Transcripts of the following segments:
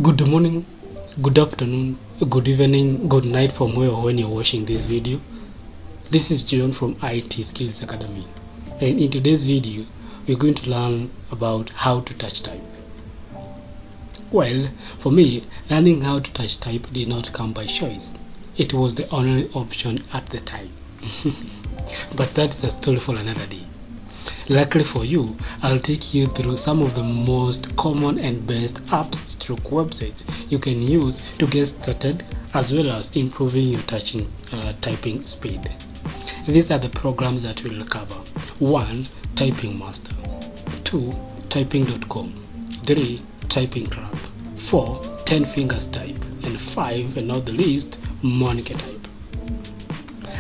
Good morning, good afternoon, good evening, good night from where or when you're watching this video. This is John from IT Skills Academy, and in today's video we're going to learn about how to touch type. Well, for me, learning how to touch type did not come by choice. It was the only option at the time. But that's a story for another day. Luckily for you, I'll take you through some of the most common and best apps stroke websites you can use to get started, as well as improving your typing speed. These are the programs that we'll cover. 1. Typing Master. 2. Typing.com. 3. Typing Club. 4. 10 Fingers Type. And 5, and not the least, Monica Type.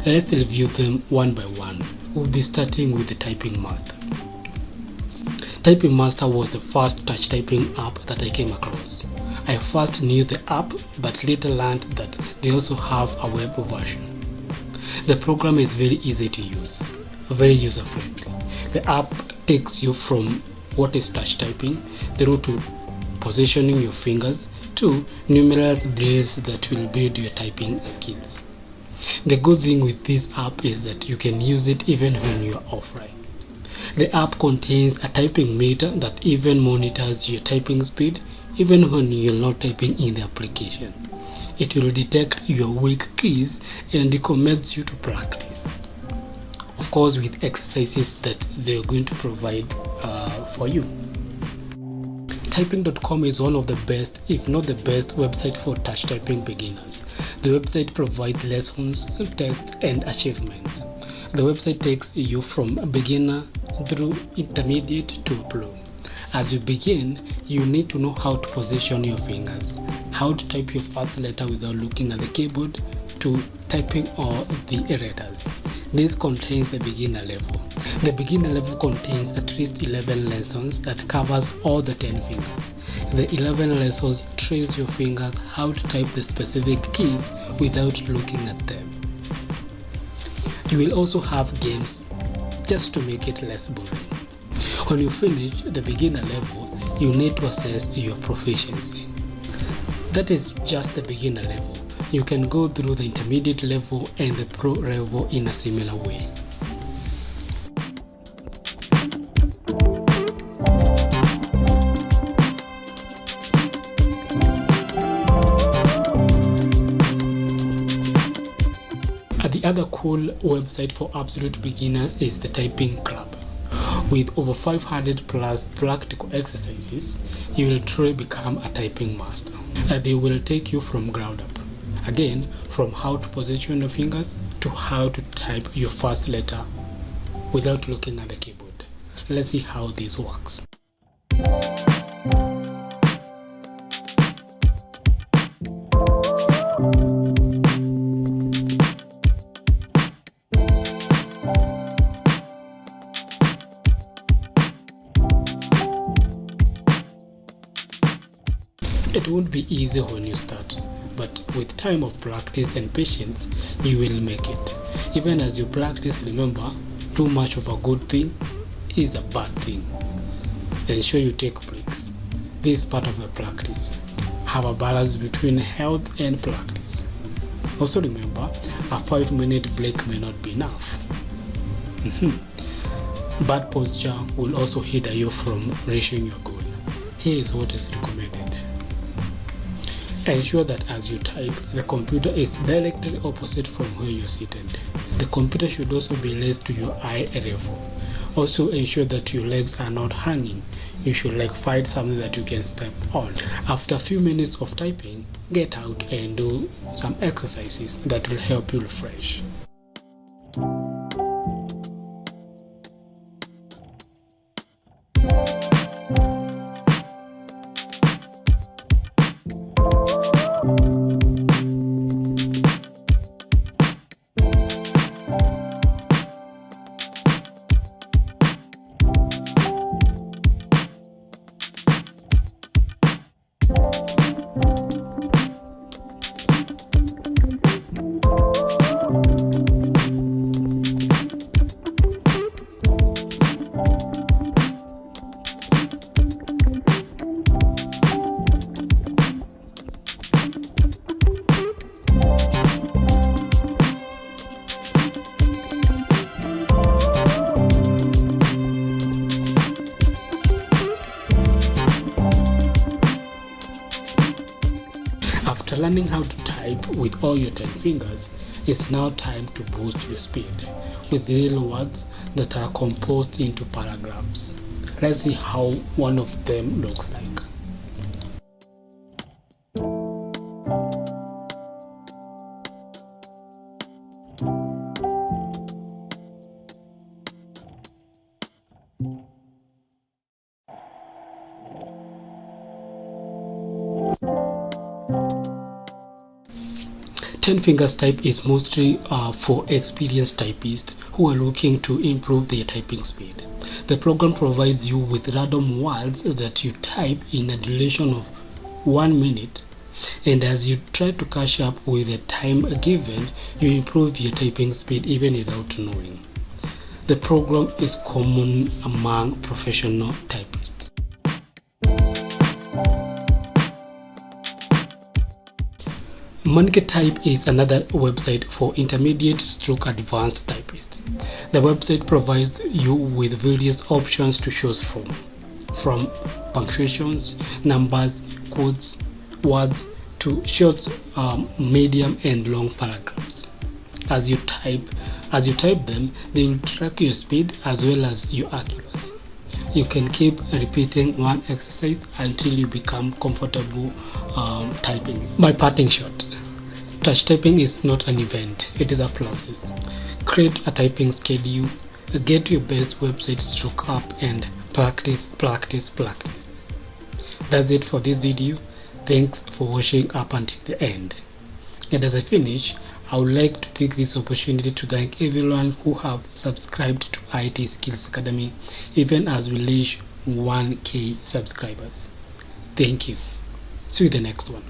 Let's review them one by one. We'll be starting with the Typing Master. Typing Master was the first touch typing app that I came across. I first knew the app, but later learned that they also have a web version. The program is very easy to use, very user-friendly. The app takes you from what is touch typing through to positioning your fingers to numerous drills that will build your typing skills. The good thing with this app is that you can use it even when you are offline. The app contains a typing meter that even monitors your typing speed even when you're not typing in the application. It will detect your weak keys and recommends you to practice. Of course, with exercises that they're going to provide for you. Typing.com is one of the best, if not the best, website for touch typing beginners. The website provides lessons, tests, and achievements. The website takes you from a beginner through intermediate to pro. As you begin, you need to know how to position your fingers, how to type your first letter without looking at the keyboard, to typing all the letters. This contains the beginner level. The beginner level contains at least 11 lessons that covers all the 10 fingers. The 11 lessons trace your fingers how to type the specific keys without looking at them. You will also have games just to make it less boring. When you finish the beginner level, you need to assess your proficiency. That is just the beginner level. You can go through the intermediate level and the pro level in a similar way. The other cool website for absolute beginners is the Typing Club. With over 500 plus practical exercises, you will truly become a typing master. They will take you from ground up. Again, from how to position your fingers to how to type your first letter without looking at the keyboard. Let's see how this works. It won't be easy when you start, but with time of practice and patience, you will make it. Even as you practice, remember, too much of a good thing is a bad thing. Ensure you take breaks. This is part of the practice. Have a balance between health and practice. Also remember, a 5-minute break may not be enough. Bad posture will also hinder you from reaching your goal. Here is what is recommended. Ensure that as you type, the computer is directly opposite from where you're seated. The computer should also be raised to your eye level. Also ensure that your legs are not hanging. You should find something that you can step on. After a few minutes of typing, get out and do some exercises that will help you refresh. After learning how to type with all your 10 fingers, it's now time to boost your speed with real words that are composed into paragraphs. Let's see how one of them looks like. Ten fingers type is mostly for experienced typists who are looking to improve their typing speed. The program provides you with random words that you type in a duration of 1 minute, and as you try to catch up with the time given, you improve your typing speed even without knowing. The program is common among professional typists. MonkeyType is another website for intermediate stroke advanced typists. The website provides you with various options to choose from punctuations, numbers, quotes, words, to short, medium, and long paragraphs. As you type them, they will track your speed as well as your accuracy. You can keep repeating one exercise until you become comfortable typing. My parting shot: touch typing is not an event, it is a process. Create a typing schedule, get your best website stroke up, and practice. That's it for this video. Thanks for watching up until the end. And as I finish, I would like to take this opportunity to thank everyone who have subscribed to IT Skills Academy, even as we reach 1K subscribers. Thank you. See you in the next one.